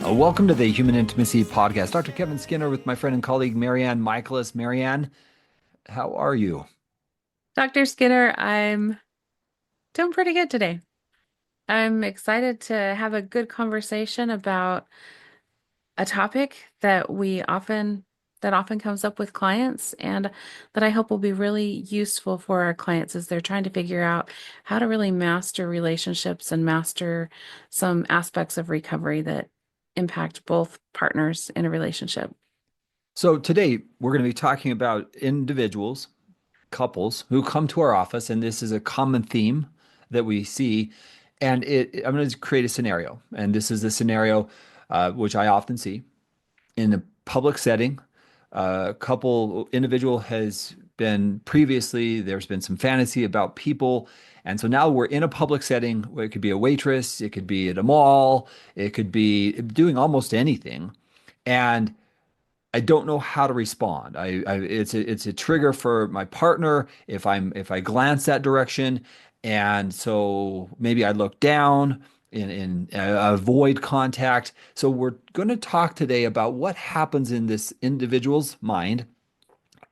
Welcome to the Human Intimacy Podcast. Dr. Kevin Skinner with my friend and colleague MaryAnn Michaelis. MaryAnn, how are you? Dr. Skinner, I'm doing pretty good today. I'm excited to have a good conversation about a topic that often comes up with clients and that I hope will be really useful for our clients as they're trying to figure out how to really master relationships and master some aspects of recovery that impact both partners in a relationship. So, today we're going to be talking about individuals, couples who come to our office, and this is a common theme that we see. And I'm going to create a scenario, and this is the scenario which I often see in a public setting. A couple individual has been previously, there's been some fantasy about people. And so now we're in a public setting where it could be a waitress, it could be at a mall, it could be doing almost anything. And I don't know how to respond. It's a trigger for my partner if I glance that direction, and so maybe I look down and avoid contact. So we're going to talk today about what happens in this individual's mind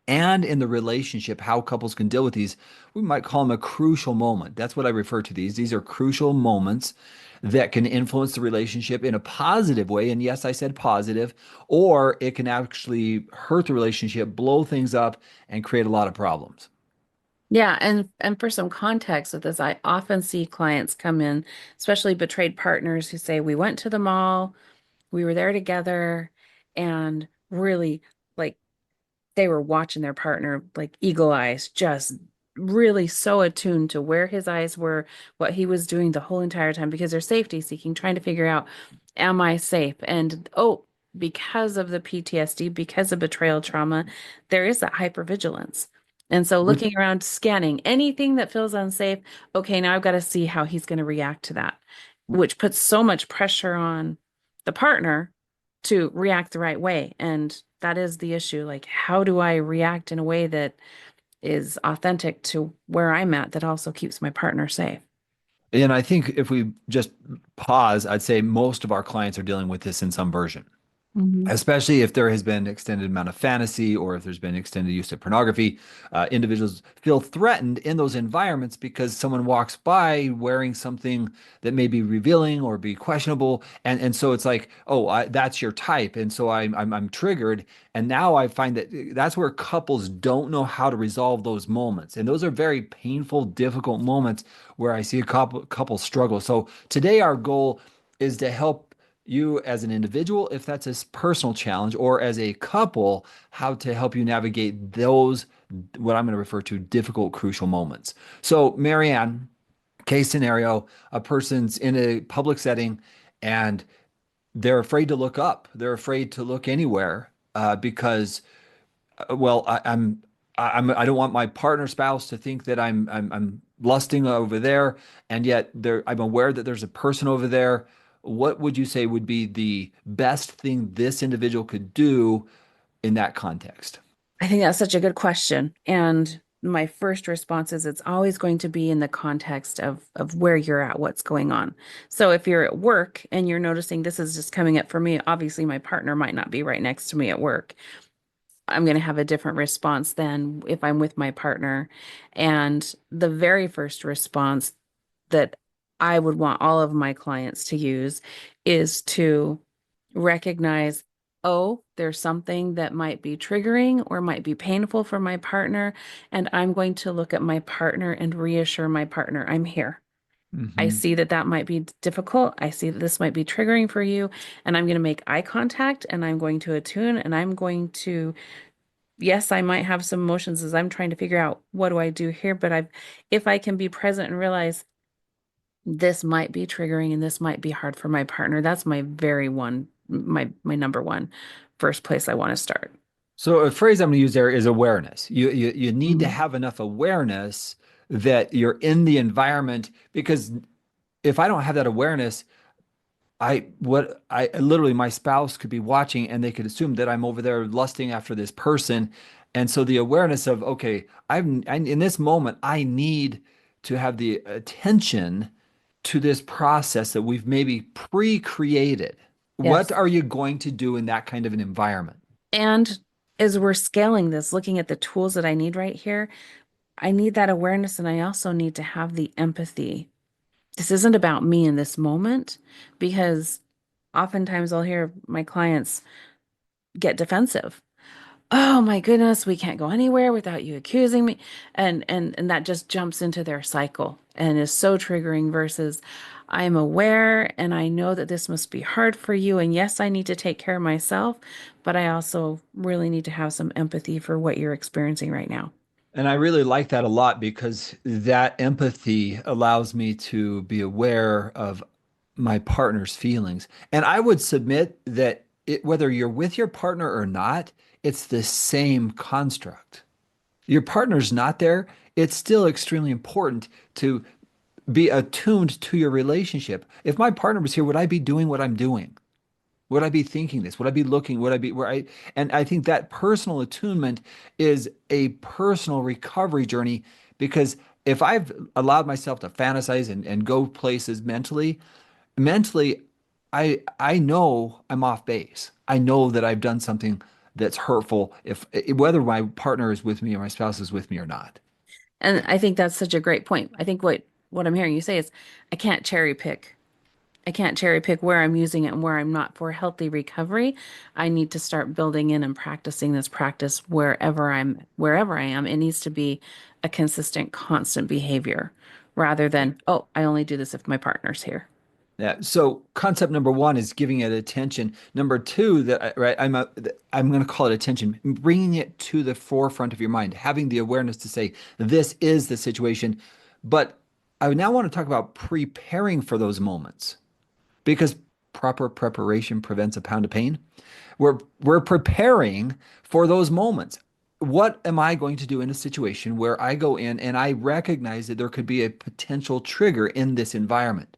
and in the relationship, how couples can deal with these. We might call them a crucial moment. That's what I refer to these. These are crucial moments that can influence the relationship in a positive way. And yes, I said positive, or it can actually hurt the relationship, blow things up, and create a lot of problems. Yeah, and for some context with this, I often see clients come in, especially betrayed partners who say, "We went to the mall, we were there together," and really like they were watching their partner like eagle eyes, just really so attuned to where his eyes were, what he was doing the whole entire time because they're safety seeking, trying to figure out, am I safe? And oh, because of the PTSD, because of betrayal trauma, there is that hypervigilance. And so Which looking around, scanning anything that feels unsafe, okay, now I've got to see how he's going to react to that, which puts so much pressure on the partner to react the right way. And that is the issue. Like, how do I react in a way that is authentic to where I'm at that also keeps my partner safe? and I think if we just pause, I'd say most of our clients are dealing with this in some version. Hmm. Especially if there has been extended amount of fantasy or if there's been extended use of pornography. Individuals feel threatened in those environments because someone walks by wearing something that may be revealing or be questionable, and so it's like, oh, that's your type, and so I'm triggered. And now I find that that's where couples don't know how to resolve those moments, and those are very painful, difficult moments where I see a couple struggle. So today our goal is to help you as an individual, if that's a personal challenge, or as a couple, how to help you navigate those, what I'm going to refer to, difficult, crucial moments. So, MaryAnn, case scenario, a person's in a public setting and they're afraid to look up. They're afraid to look anywhere because, well, I don't want my partner spouse to think that I'm lusting over there, and yet I'm aware that there's a person over there. What would you say would be the best thing this individual could do in that context? I think that's such a good question. And my first response is it's always going to be in the context of where you're at, what's going on. So if you're at work and you're noticing this is just coming up for me, obviously my partner might not be right next to me at work. I'm going to have a different response than if I'm with my partner. And the very first response that I would want all of my clients to use is to recognize, oh, there's something that might be triggering or might be painful for my partner. And I'm going to look at my partner and reassure my partner, I'm here. I Hmm. see that that might be difficult. I see that this might be triggering for you. And I'm going to make eye contact and I'm going to attune and I'm going to, yes, I might have some emotions as I'm trying to figure out what do I do here. But if I can be present and realize this might be triggering and this might be hard for my partner. That's my very one, my number one first place I want to start. So a phrase I'm going to use there is awareness. You need to Mhm. have enough awareness that you're in the environment, because if I don't have that awareness, I literally, my spouse could be watching and they could assume that I'm over there lusting after this person. And so the awareness of, okay, in this moment, I need to have the attention to this process that we've maybe pre-created. What Yes. are you going to do in that kind of an environment? And as we're scaling this, looking at the tools that I need right here, I need that awareness and I also need to have the empathy. This isn't about me in this moment because oftentimes I'll hear my clients get defensive. Oh my goodness, we can't go anywhere without you accusing me. And that just jumps into their cycle and is so triggering versus I'm aware and I know that this must be hard for you. And yes, I need to take care of myself, but I also really need to have some empathy for what you're experiencing right now. And I really like that a lot because that empathy allows me to be aware of my partner's feelings. And I would submit that whether you're with your partner or not, it's the same construct. Your partner's not there, it's still extremely important to be attuned to your relationship. If my partner was here, would I be doing what I'm doing? Would I be thinking this? Would I be looking? Would I be where I? And I think that personal attunement is a personal recovery journey because if I've allowed myself to fantasize and go places mentally, I know I'm off base. I know that I've done something that's hurtful if whether my partner is with me or my spouse is with me or not. And I think that's such a great point. I think what I'm hearing you say is I can't cherry pick. I can't cherry pick where I'm using it and where I'm not for healthy recovery. I need to start building in and practicing this practice wherever I am. It needs to be a consistent, constant behavior rather than, oh, I only do this if my partner's here. Yeah. So concept number one is giving it attention. Number two, right, I'm going to call it attention, bringing it to the forefront of your mind, having the awareness to say, this is the situation. But I now want to talk about preparing for those moments because proper preparation prevents a pound of pain. We're preparing for those moments. What am I going to do in a situation where I go in and I recognize that there could be a potential trigger in this environment?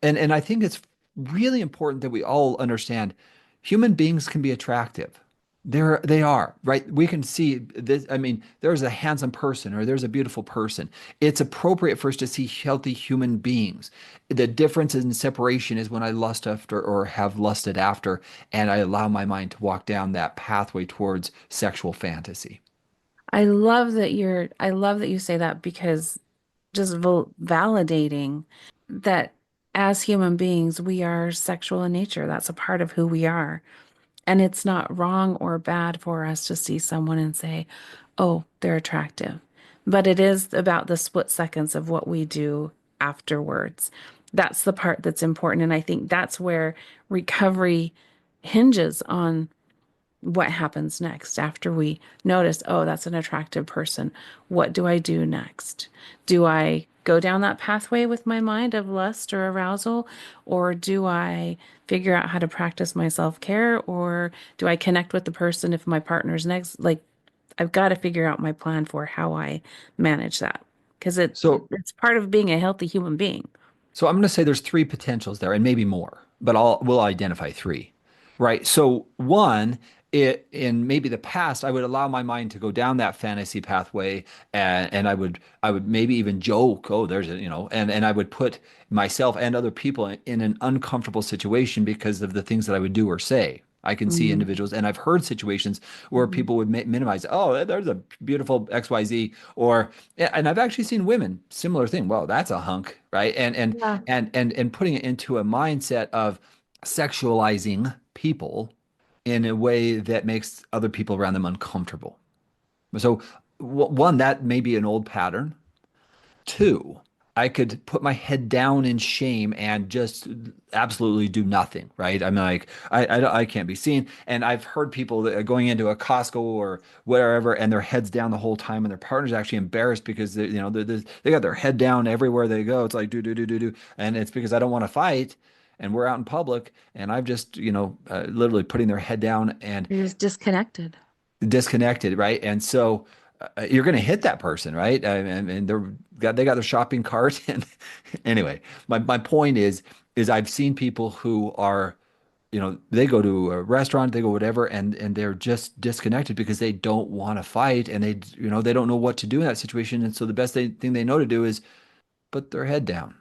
And I think it's really important that we all understand human beings can be attractive. They are, right? We can see this. I mean, there's a handsome person or there's a beautiful person. It's appropriate for us to see healthy human beings. The difference in separation is when I lust after or have lusted after, and I allow my mind to walk down that pathway towards sexual fantasy. I love that you say that because just validating that as human beings, we are sexual in nature. That's a part of who we are. And it's not wrong or bad for us to see someone and say, oh, they're attractive. But it is about the split seconds of what we do afterwards. That's the part that's important. And I think that's where recovery hinges on what happens next after we notice, oh, that's an attractive person. What do I do next? Do I go down that pathway with my mind of lust or arousal? Or do I figure out how to practice my self-care? Or do I connect with the person if my partner's next? Like, I've got to figure out my plan for how I manage that because So it's part of being a healthy human being. So I'm going to say there's three potentials there, and maybe more, but we'll identify three, right? So one, in maybe the past, I would allow my mind to go down that fantasy pathway, and I would maybe even joke, oh, there's a, and I would put myself and other people in an uncomfortable situation because of the things that I would do or say. I can see Mhm. individuals, and I've heard situations where Mhm. people would minimize, oh, there's a beautiful XYZ, or yeah, and I've actually seen women similar thing. Well, that's a hunk, right? Yeah. And putting it into a mindset of sexualizing people in a way that makes other people around them uncomfortable. So one, that may be an old pattern. Two, I could put my head down in shame and just absolutely do nothing, right? I'm like, I can't be seen. And I've heard people that are going into a Costco or wherever, and their heads down the whole time, and their partner's actually embarrassed because they got their head down everywhere they go. It's like do, and it's because I don't want to fight, and we're out in public, and I've just literally putting their head down and You're just disconnected. disconnected, right? And so you're going to hit that person, right? And they got their shopping cart. And anyway, my point is I've seen people who are, they go to a restaurant, they go whatever, and they're just disconnected because they don't want to fight, and they don't know what to do in that situation. And so the best thing they know to do is put their head down.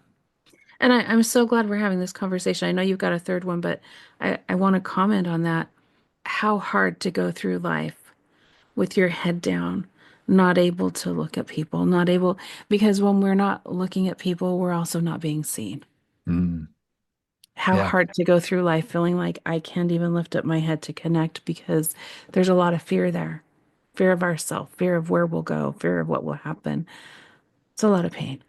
And I'm so glad we're having this conversation. I know you've got a third one, but I want to comment on that. How hard to go through life with your head down, not able to look at people, not able, because when we're not looking at people, we're also not being seen. Mm, How yeah. hard to go through life feeling like I can't even lift up my head to connect because there's a lot of fear there. Fear of ourself, fear of where we'll go, fear of what will happen. It's a lot of pain.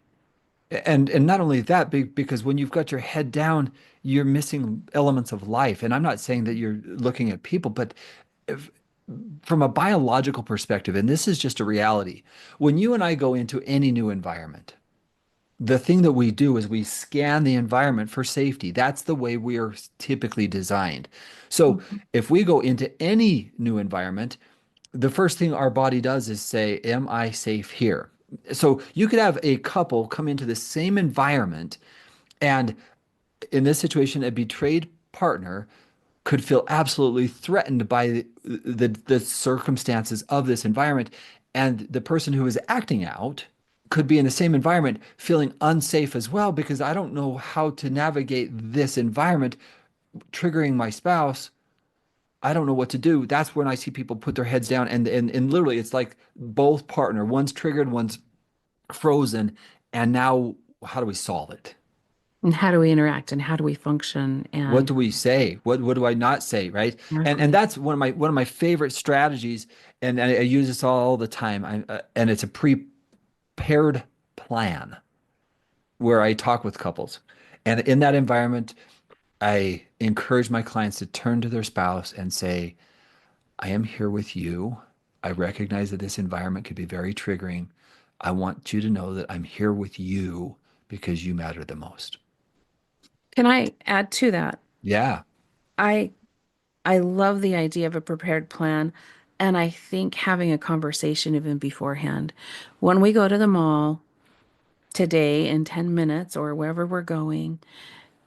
And not only that, because when you've got your head down, you're missing elements of life. And I'm not saying that you're looking at people, but if, from a biological perspective, and this is just a reality, when you and I go into any new environment, the thing that we do is we scan the environment for safety. That's the way we are typically designed. So Mhm. if we go into any new environment, the first thing our body does is say, am I safe here? So you could have a couple come into the same environment, and in this situation, a betrayed partner could feel absolutely threatened by the circumstances of this environment. And the person who is acting out could be in the same environment feeling unsafe as well because I don't know how to navigate this environment, triggering my spouse. I don't know what to do. That's when I see people put their heads down and literally it's like both partner, one's triggered, one's frozen, and now how do we solve it? And how do we interact and how do we function? What And do we say? What do I not say? Right? And exactly. that's one of my favorite strategies, and I use this all the time. And it's a prepared plan where I talk with couples, and in that environment, I encourage my clients to turn to their spouse and say, "I am here with you. I recognize that this environment could be very triggering. I want you to know that I'm here with you because you matter the most." Can I add to that? Yeah. I I love the idea of a prepared plan, and I think having a conversation even beforehand. When we go to the mall today in 10 minutes or wherever we're going,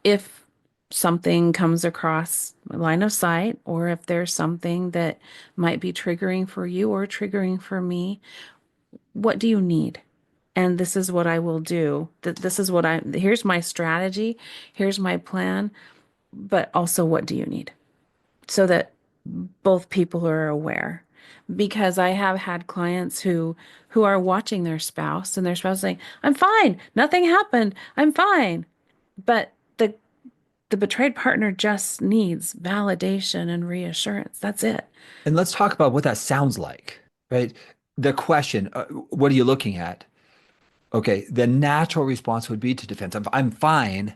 if something comes across line of sight, or if there's something that might be triggering for you or triggering for me, what do you need? And this is what I will do. This is what here's my strategy, here's my plan, but also what do you need? So that both people are aware. Because I have had clients who are watching their spouse and their spouse saying, "I'm fine. Nothing happened. I'm fine." But the betrayed partner just needs validation and reassurance. That's it. And let's talk about what that sounds like, right? The question, what are you looking at? Okay, the natural response would be to defense. I'm fine.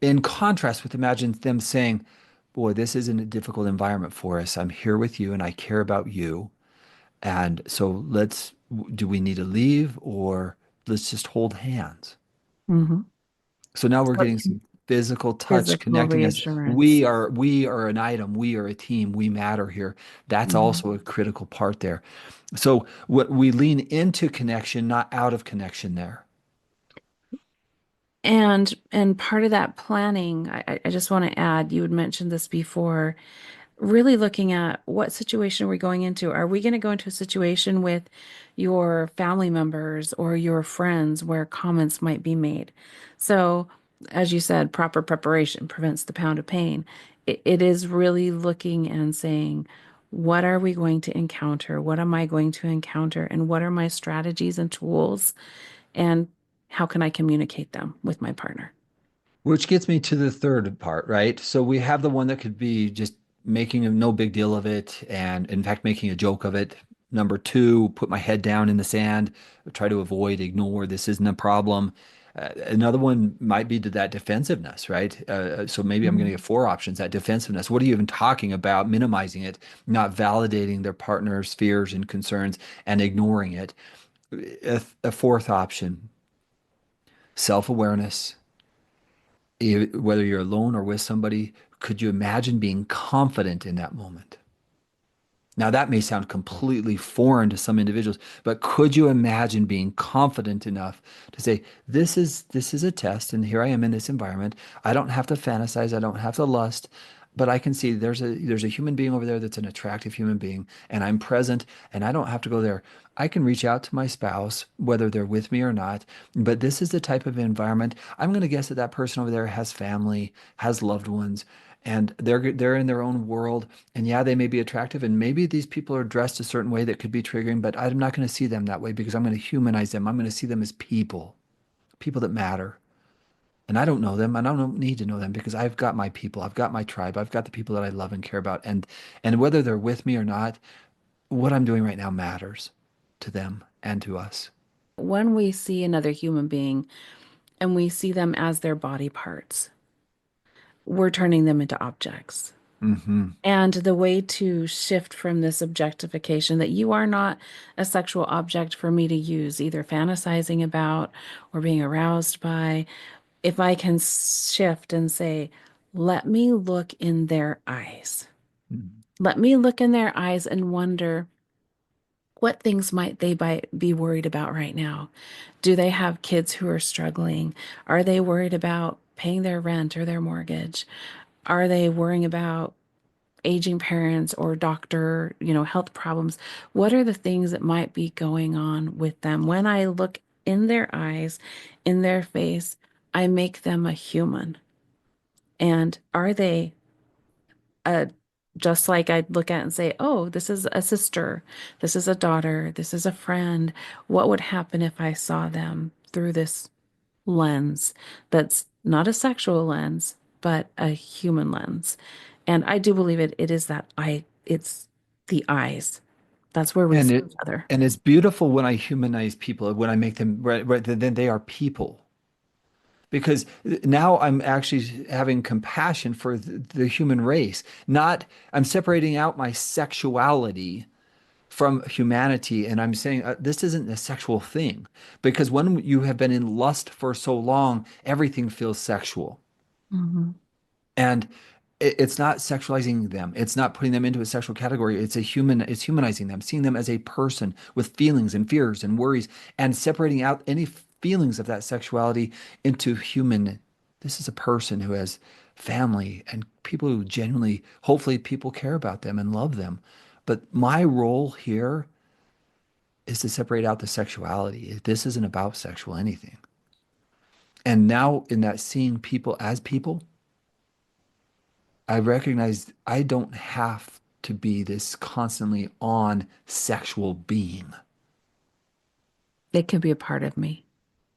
In contrast with imagine them saying, boy, this isn't a difficult environment for us. I'm here with you and I care about you. And so do we need to leave or let's just hold hands? Hmm. So now we're What getting some physical touch physical connecting us. reassurance. We are an item. We are a team. We matter here. That's Mhm. also a critical part there. So what we lean into connection, not out of connection there. And part of that planning, I just want to add, you had mentioned this before, really looking at what situation are we going into? Are we going to go into a situation with your family members or your friends where comments might be made? So, as you said, proper preparation prevents the pound of pain. It is really looking and saying, what are we going to encounter? What am I going to encounter? And what are my strategies and tools? And how can I communicate them with my partner? Which gets me to the third part, right? So we have the one that could be just making a no big deal of it and, in fact, making a joke of it. Number two, put my head down in the sand, try to avoid, ignore, this isn't a problem. Another one might be to that defensiveness, right? So maybe I'm going to Mhm. get four options. That defensiveness. What are you even talking about? Minimizing it, not validating their partner's fears and concerns, and ignoring it. A fourth option, self-awareness, whether you're alone or with somebody, could you imagine being confident in that moment? Now, that may sound completely foreign to some individuals, but could you imagine being confident enough to say, this is a test, and here I am in this environment. I don't have to fantasize, I don't have to lust. but I can see there's a human being over there that's an attractive human being, and I'm present, and I don't have to go there. I can reach out to my spouse, whether they're with me or not. But this is the type of environment. I'm going to guess that that person over there has family, has loved ones, and they're in their own world. And yeah, they may be attractive, and maybe these people are dressed a certain way that could be triggering. But I'm not going to see them that way because I'm going to humanize them. I'm going to see them as people, people that matter. And I don't know them, and I don't need to know them because I've got my people, I've got my tribe, I've got the people that I love and care about. And whether they're with me or not, what I'm doing right now matters to them and to us. When we see another human being and we see them as their body parts, we're turning them into objects. Hmm. And the way to shift from this objectification that you are not a sexual object for me to use, either fantasizing about or being aroused by, if I can shift and say, let me look in their eyes. Let me look in their eyes and wonder what things might they be worried about right now? Do they have kids who are struggling? Are they worried about paying their rent or their mortgage? Are they worrying about aging parents or doctor, health problems? What are the things that might be going on with them? When I look in their eyes, in their face, I make them a human. And are they a just like I'd look at and say, oh, this is a sister, this is a daughter, this is a friend. What would happen if I saw them through this lens that's not a sexual lens, but a human lens? And I do believe it is that it's the eyes. That's where we And see it each other. and it's beautiful when I humanize people, when I make them right, then they are people. Because now I'm actually having compassion for the human race. Not, I'm separating out my sexuality from humanity, and I'm saying this isn't a sexual thing. Because when you have been in lust for so long, everything feels sexual. Mhm. And it's not sexualizing them. It's not putting them into a sexual category. It's humanizing them, seeing them as a person with feelings and fears and worries, and separating out any feelings of that sexuality into human. This is a person who has family and people who genuinely, hopefully, people care about them and love them. But my role here is to separate out the sexuality. This isn't about sexual anything. And now, in that seeing people as people, I recognize I don't have to be this constantly on sexual being. It can be a part of me,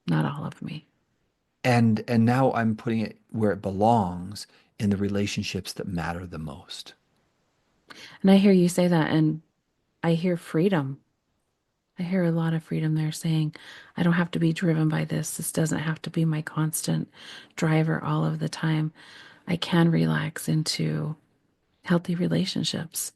not all of me. And now I'm putting it where it belongs in the relationships that matter the most. And I hear you say that, and I hear freedom. I hear a lot of freedom there saying, I don't have to be driven by this. This doesn't have to be my constant driver all of the time. I can relax into healthy relationships.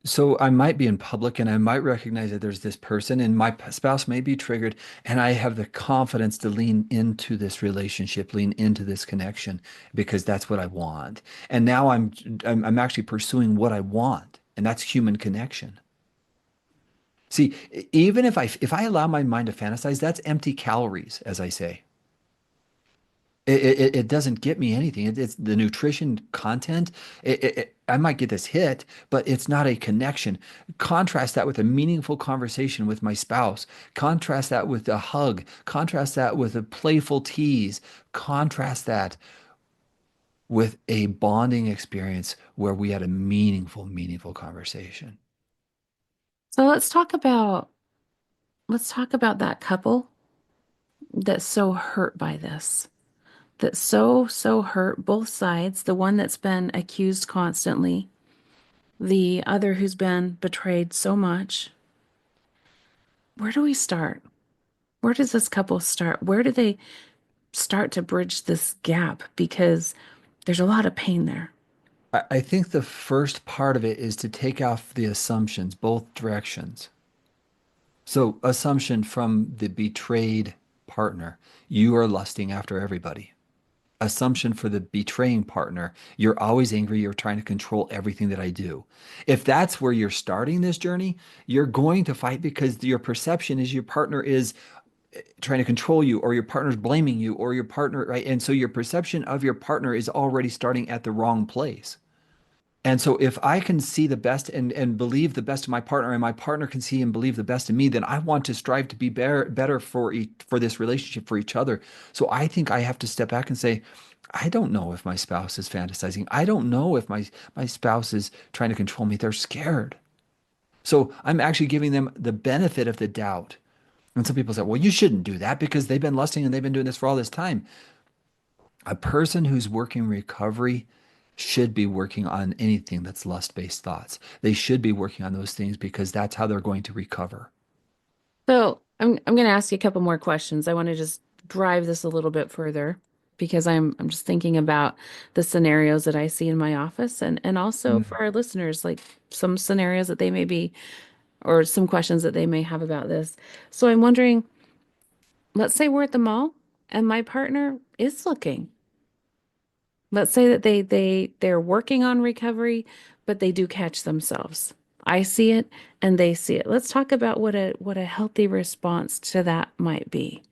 So I might be in public and I might recognize that there's this person and my spouse may be triggered and I have the confidence to lean into this relationship, lean into this connection because that's what I want. And now I'm actually pursuing what I want, and that's human connection. See, even if I allow my mind to fantasize, that's empty calories, as I say. It doesn't get me anything. It's the nutrition content. I might get this hit, but it's not a connection. Contrast that with a meaningful conversation with my spouse. Contrast that with a hug. Contrast that with a playful tease. Contrast that with a bonding experience where we had a meaningful conversation. So let's talk about that couple that's so hurt by this. That's so hurt, both sides, the one that's been accused constantly, the other who's been betrayed so much. Where do we start? Where does this couple start? Where do they start to bridge this gap? Because there's a lot of pain there. I think the first part of it is to take off the assumptions, both directions. So, assumption from the betrayed partner, you are lusting after everybody. Assumption for the betraying partner, you're always angry, you're trying to control everything that I do. If that's where you're starting this journey, you're going to fight because your perception is your partner is trying to control you, or your partner's blaming you, or your partner, right? And so your perception of your partner is already starting at the wrong place. And so if I can see the best and believe the best of my partner, and my partner can see and believe the best in me, then I want to strive to be better for this relationship, for each other. So I think I have to step back and say, I don't know if my spouse is fantasizing. I don't know if my spouse is trying to control me. They're scared. So I'm actually giving them the benefit of the doubt. And some people say, well, you shouldn't do that because they've been lusting and they've been doing this for all this time. A person who's working recovery should be working on anything that's lust-based thoughts. They should be working on those things because that's how they're going to recover. So I'm going to ask you a couple more questions. I want to just drive this a little bit further because I'm just thinking about the scenarios that I see in my office and also for Mm. our listeners, like some scenarios that they may be or some questions that they may have about this. So I'm wondering, let's say we're at the mall and my partner is looking. Let's say that they're working on recovery, but they do catch themselves. I see it and they see it. Let's talk about what a healthy response to that might be.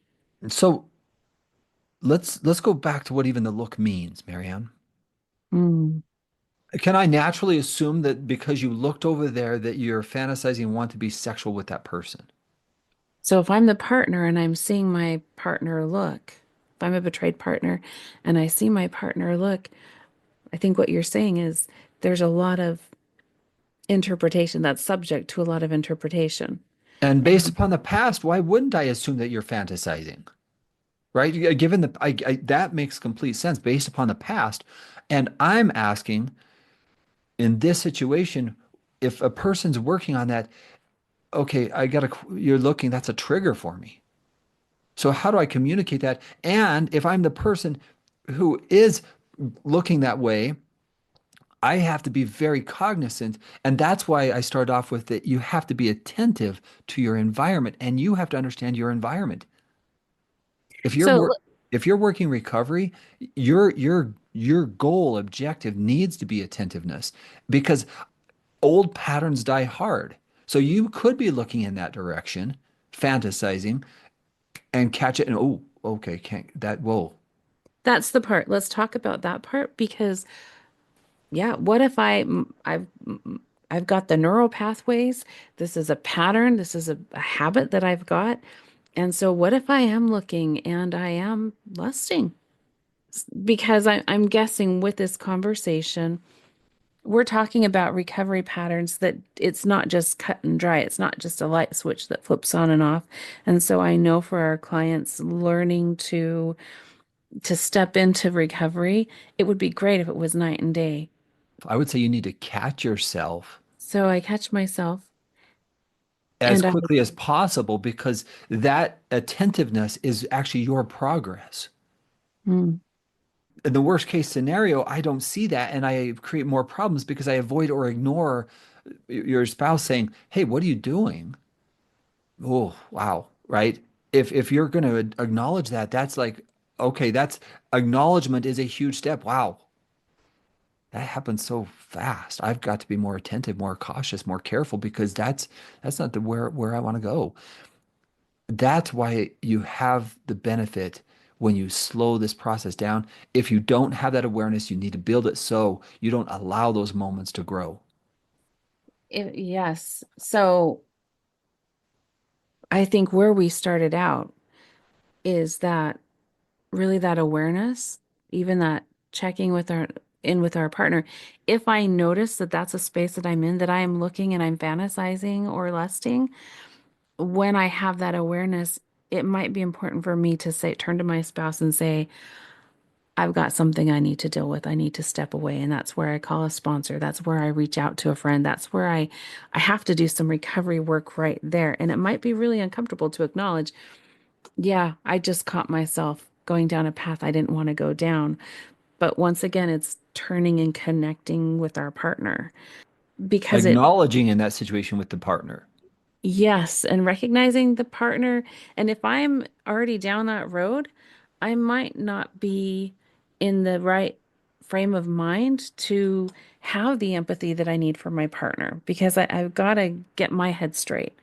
So let's go back to what even the look means, Marianne. Mm. Can I naturally assume that because you looked over there that you're fantasizing and want to be sexual with that person? So if I'm the partner and I'm seeing my partner look, if I'm a betrayed partner and I see my partner look, I think what you're saying is there's a lot of interpretation that's subject to a lot of interpretation. And based And upon the past, why wouldn't I assume that you're fantasizing? Right? Given that makes complete sense based upon the past. And I'm asking in this situation, if a person's working on that, okay, you're looking, that's a trigger for me. So how do I communicate that? And if I'm the person who is looking that way, I have to be very cognizant. And that's why I start off with that you have to be attentive to your environment and you have to understand your environment. If you're so work if you're working recovery, your goal objective needs to be attentiveness because old patterns die hard. So you could be looking in that direction, fantasizing, and catch it and oh, okay, can't that whoa. that's the part. Let's talk about that part because yeah, what if I've got the neural pathways. This is a pattern. This is a habit that I've got. And so what if I am looking and I am lusting? Because I'm guessing with this conversation, we're talking about recovery patterns that it's not just cut and dry. It's not just a light switch that flips on and off. And so I know for our clients learning to step into recovery, it would be great if it was night and day. I would say you need to catch yourself So I catch myself as and I, quickly as possible because that attentiveness is actually your progress. mm, In the worst case scenario, I don't see that and I create more problems because I avoid or ignore your spouse saying, "Hey, what are you doing?" Oh, wow, right? If you're going to acknowledge that, that's like, okay, that's acknowledgement is a huge step. Wow, that happens so fast. I've got to be more attentive, more cautious, more careful because that's not the where I want to go. That's why you have the benefit when you slow this process down. If you don't have that awareness, you need to build it so you don't allow those moments to grow. yes. So I think where we started out is that really that awareness, even that checking with our partner. If I notice that that's a space that I'm in, that I am looking and I'm fantasizing or lusting, when I have that awareness, it might be important for me to say, turn to my spouse and say, I've got something I need to deal with. I need to step away. And that's where I call a sponsor. That's where I reach out to a friend. That's where I have to do some recovery work right there. And it might be really uncomfortable to acknowledge, yeah, I just caught myself going down a path I didn't want to go down. But once again, it's turning and connecting with our partner because it, Acknowledging in that situation with the partner. yes, and recognizing the partner. And if I'm already down that road, I might not be in the right frame of mind to have the empathy that I need for my partner because I've got to get my head straight.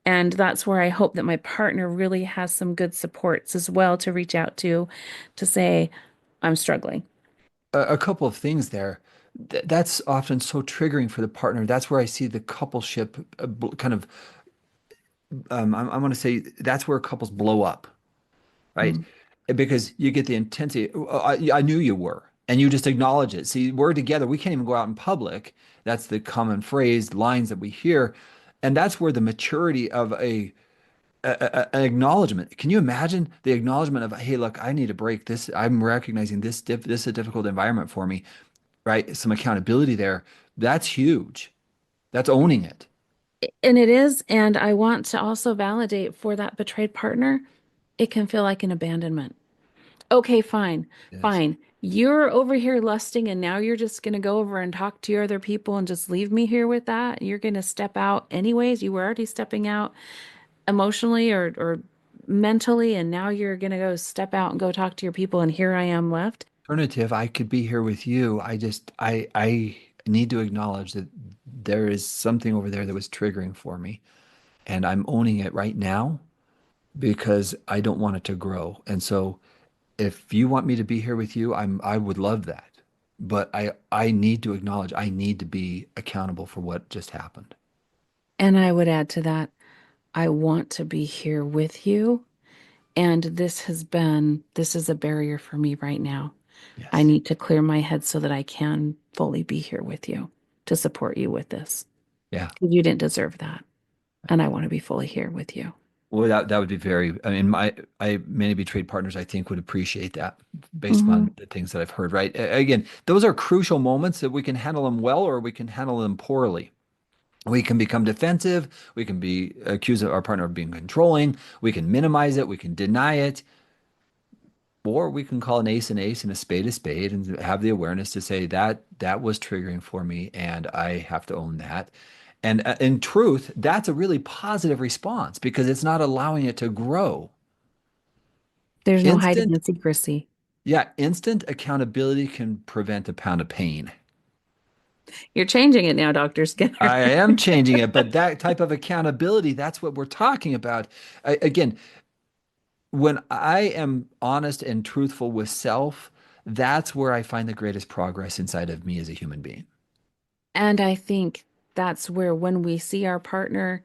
And that's where I hope that my partner really has some good supports as well to reach out to say, I'm struggling. A couple of things there. That's often so triggering for the partner. That's where I see the coupleship kind of, I want to say that's where couples blow up, right? Mm. Because you get the intensity. I knew you were, and you just acknowledge it. See, we're together. We can't even go out in public. That's the common phrase, lines that we hear. And that's where the maturity of an acknowledgement. Can you imagine the acknowledgement of, hey, look, I need to break this. I'm recognizing this is a difficult environment for me, right? Some accountability there. That's huge. That's owning it. And it is, and I want to also validate for that betrayed partner, it can feel like an abandonment. Okay, fine, Yes. fine. You're over here lusting, and now you're just going to go over and talk to your other people and just leave me here with that. You're going to step out anyways. You were already stepping out emotionally or mentally, and now you're going to go step out and go talk to your people, and here I am left. Alternative, I could be here with you. I need to acknowledge that there is something over there that was triggering for me, and I'm owning it right now because I don't want it to grow. And so if you want me to be here with you, I would love that. But I need to acknowledge I need to be accountable for what just happened. And I would add to that, I want to be here with you. And this is a barrier for me right now. I Yes. need to clear my head so that I can fully be here with you to support you with this. Yeah. 'Cause you didn't deserve that. And I want to be fully here with you. Well, that would be very, I mean, many betrayed partners, I think, would appreciate that based Hmm. upon the things that I've heard, right? Again, those are crucial moments that we can handle them well or we can handle them poorly. We can become defensive. We can be accused of our partner of being controlling. We can minimize it. We can deny it. Or we can call an ace and a spade and have the awareness to say that that was triggering for me and I have to own that. And in truth, that's a really positive response because it's not allowing it to grow. There's no hiding Instant, in secrecy. yeah, instant accountability can prevent a pound of pain. You're changing it now, Dr. Skinner. I am changing it, but that type of accountability, that's what we're talking about. Again, when I am honest and truthful with self, that's where I find the greatest progress inside of me as a human being. And I think that's where when we see our partner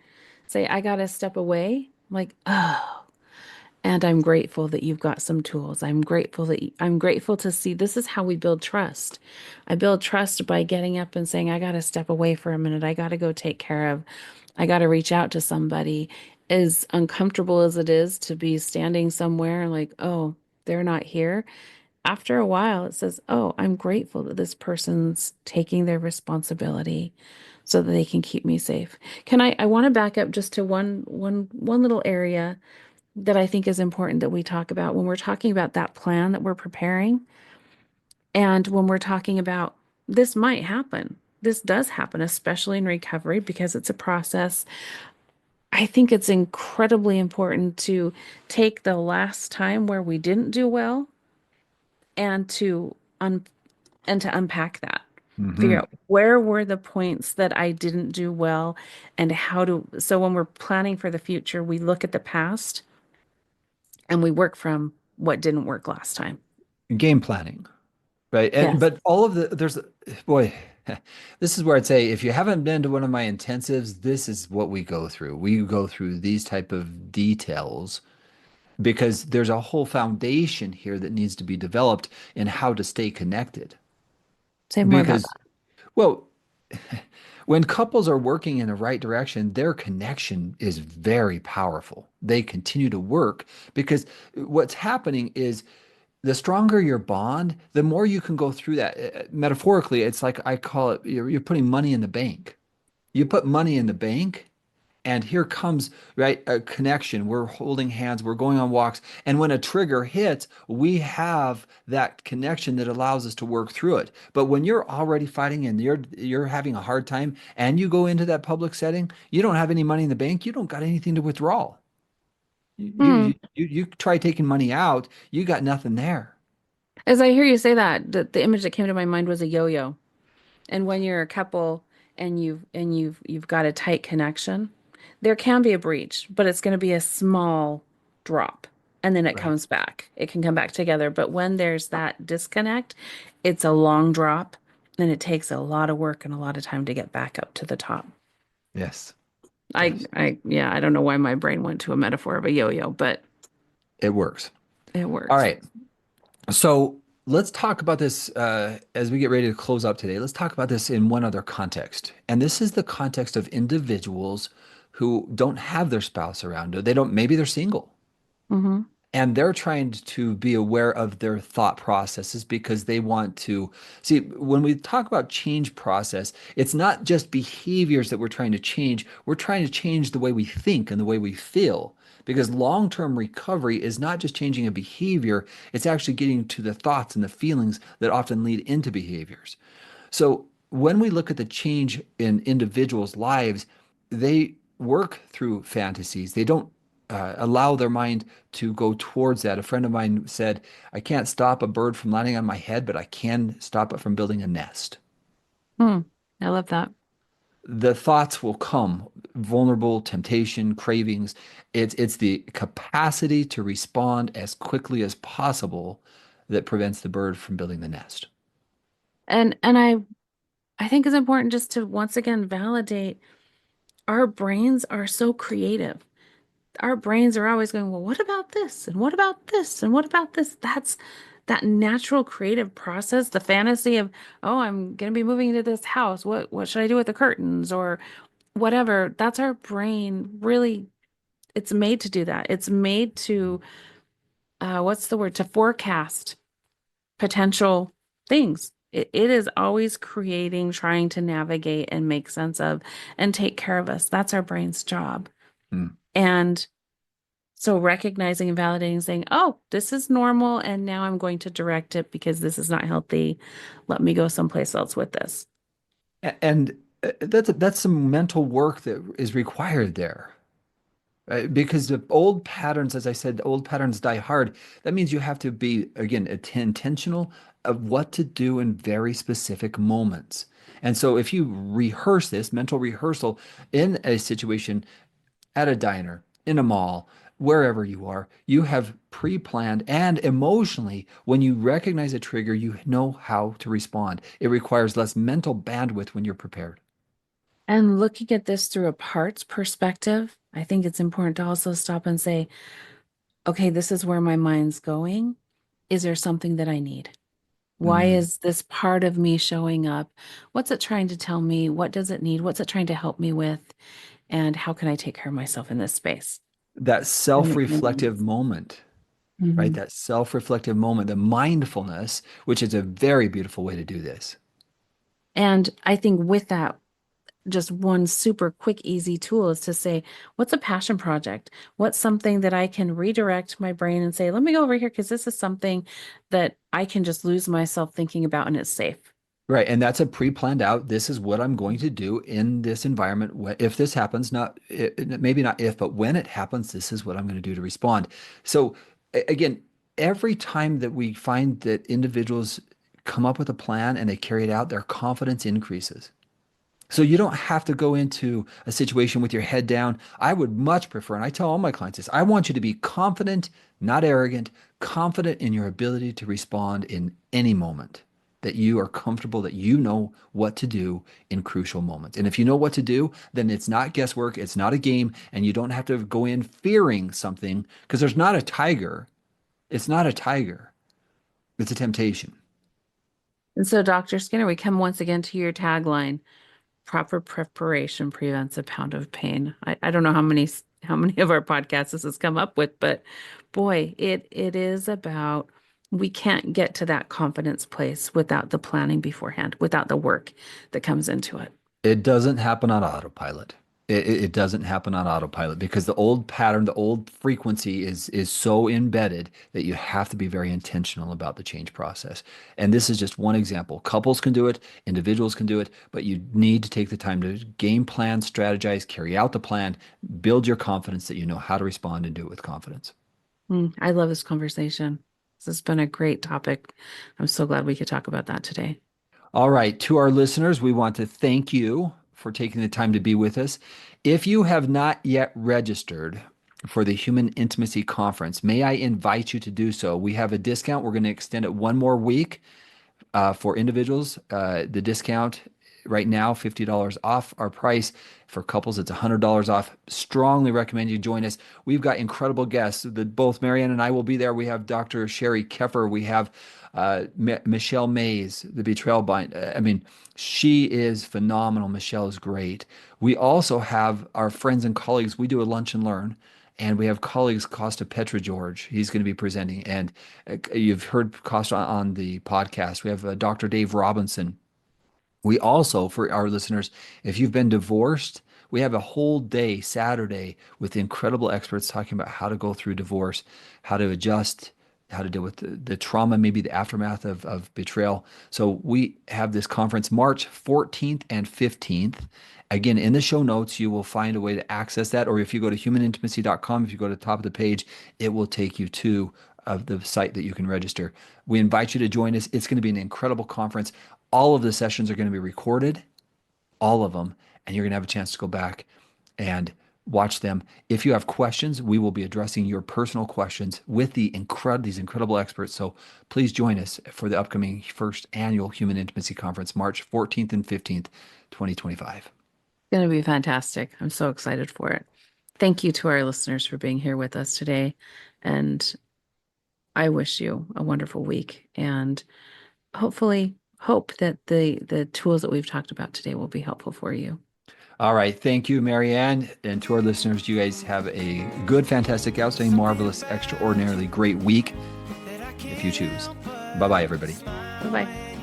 say, I gotta step away, like, oh, and I'm grateful that you've got some tools. I'm grateful to see this is how we build trust. I build trust by getting up and saying, I got to step away for a minute. I got to go take care of, I got to reach out to somebody. As uncomfortable as it is to be standing somewhere like, oh, they're not here. After a while, it says, oh, I'm grateful that this person's taking their responsibility so that they can keep me safe. I want to back up just to one little area that I think is important that we talk about when we're talking about that plan that we're preparing. And when we're talking about this might happen, this does happen, especially in recovery because it's a process. I think it's incredibly important to take the last time where we didn't do well and to unpack that. Figure Hmm. out where were the points that I didn't do well and so when we're planning for the future, we look at the past and we work from what didn't work last time. Game planning, right? And Yes. but all of there's boy, this is where I'd say if you haven't been to one of my intensives, this is what we go through. We go through these type of details because there's a whole foundation here that needs to be developed in how to stay connected. Say more about Because, that. well, when couples are working in the right direction, their connection is very powerful. They continue to work because what's happening is the stronger your bond, the more you can go through that. Metaphorically, it's like I call it you're putting money in the bank. You put money in the bank, and here comes, right, a connection. We're holding hands, we're going on walks. And when a trigger hits, we have that connection that allows us to work through it. But when you're already fighting and you're having a hard time and you go into that public setting, you don't have any money in the bank, you don't got anything to withdraw. Hmm. You try taking money out, you got nothing there. As I hear you say that, the image that came to my mind was a yo-yo. And when you're a couple and you've got a tight connection, there can be a breach, but it's going to be a small drop. And then it Right. comes back. It can come back together. But when there's that disconnect, it's a long drop And it takes a lot of work and a lot of time to get back up to the top. Yes. I, Yes. yeah, I don't know why my brain went to a metaphor of a yo-yo, but It works. it All works. right. So let's talk about this as we get ready to close up today. Let's talk about this in one other context. And this is the context of individuals who don't have their spouse around. They don't, maybe they're single. Mm-hmm. And they're trying to be aware of their thought processes because they want to see when we talk about change process, it's not just behaviors that we're trying to change. We're trying to change the way we think and the way we feel. Because long-term recovery is not just changing a behavior, it's actually getting to the thoughts and the feelings that often lead into behaviors. So when we look at the change in individuals' lives, they work through fantasies. They don't allow their mind to go towards that. A friend of mine said, I can't stop a bird from landing on my head, but I can stop it from building a nest. Hmm. I love that. The thoughts will come, vulnerable, temptation, cravings. It's the capacity to respond as quickly as possible that prevents the bird from building the nest. And I think it's important just to once again validate our brains are so creative. Our brains are always going, well, what about this? And what about this? And what about this? That's that natural creative process, the fantasy of, oh, I'm going to be moving into this house. What should I do with the curtains or whatever? That's our brain really, it's made to do that. It's made to, what's the word? To forecast potential things. It is always creating, trying to navigate and make sense of and take care of us. That's our brain's job. Hmm. And so recognizing and validating, saying, oh, this is normal, and now I'm going to direct it because this is not healthy. Let me go someplace else with this. And that's some mental work that is required there. Because the old patterns, as I said, the old patterns die hard. That means you have to be, again, intentional of what to do in very specific moments. And so if you rehearse this mental rehearsal in a situation at a diner, in a mall, wherever you are, you have pre-planned and emotionally, when you recognize a trigger, you know how to respond. It requires less mental bandwidth when you're prepared. And looking at this through a parts perspective, I think it's important to also stop and say, okay, this is where my mind's going. Is there something that I need? Why Mm. is this part of me showing up? What's it trying to tell me? What does it need? What's it trying to help me with? And how can I take care of myself in this space? That self-reflective moment, right? Mhm. That self-reflective moment, the mindfulness, which is a very beautiful way to do this. And I think with that, just one super quick, easy tool is to say, what's a passion project? What's something that I can redirect my brain and say, let me go over here because this is something that I can just lose myself thinking about and it's safe. Right. And that's a pre-planned out. This is what I'm going to do in this environment. If this happens, not maybe not if, but when it happens, this is what I'm going to do to respond. So again, every time that we find that individuals come up with a plan and they carry it out, their confidence increases. So you don't have to go into a situation with your head down. I would much prefer, and I tell all my clients this, I want you to be confident, not arrogant, confident in your ability to respond in any moment, that you are comfortable, that you know what to do in crucial moments. And if you know what to do, then it's not guesswork, it's not a game, and you don't have to go in fearing something because there's not a tiger. It's not a tiger. It's a temptation. And so, Dr. Skinner, we come once again to your tagline, proper preparation prevents a pound of pain. I don't know how many of our podcasts this has come up with, but boy, it is about we can't get to that confidence place without the planning beforehand, without the work that comes into it. It doesn't happen on autopilot. It doesn't happen on autopilot because the old pattern, the old frequency is so embedded that you have to be very intentional about the change process. And this is just one example. Couples can do it, individuals can do it, but you need to take the time to game plan, strategize, carry out the plan, build your confidence that you know how to respond and do it with confidence. I love this conversation. This has been a great topic. I'm so glad we could talk about that today. All right, to our listeners, we want to thank you for taking the time to be with us. If you have not yet registered for the Human Intimacy Conference, may I invite you to do so? We have a discount. We're going to extend it one more week For individuals, the discount right now, $50 off our price. For couples, it's $100 off. Strongly recommend you join us. We've got incredible guests. Both MaryAnn and I will be there. We have Dr. Sherry Keffer. We have Michelle Mays, the Betrayal bind. I mean, she is phenomenal. Michelle is great. We also have our friends and colleagues. We do a lunch and learn. And we have colleagues, Costa Petra George. He's going to be presenting. And you've heard Costa on the podcast. We have Dr. Dave Robinson. We also, for our listeners, if you've been divorced, we have a whole day, Saturday, with incredible experts talking about how to go through divorce, how to adjust, how to deal with the trauma, maybe the aftermath of betrayal. So we have this conference March 14th and 15th. Again, in the show notes, you will find a way to access that. Or if you go to humanintimacy.com, if you go to the top of the page, it will take you to the site that you can register. We invite you to join us. It's going to be an incredible conference. All of the sessions are going to be recorded, all of them, and you're going to have a chance to go back and watch them. If you have questions, we will be addressing your personal questions with these incredible experts. So please join us for the upcoming first annual Human Intimacy Conference, March 14th and 15th, 2025. It's going to be fantastic. I'm so excited for it. Thank you to our listeners for being here with us today. And I wish you a wonderful week, and hopefully hope that the tools that we've talked about today will be helpful for you. All right. Thank you, MaryAnn. And to our listeners, you guys have a good, fantastic, outstanding, marvelous, extraordinarily great week if you choose. Bye-bye, everybody. Bye-bye.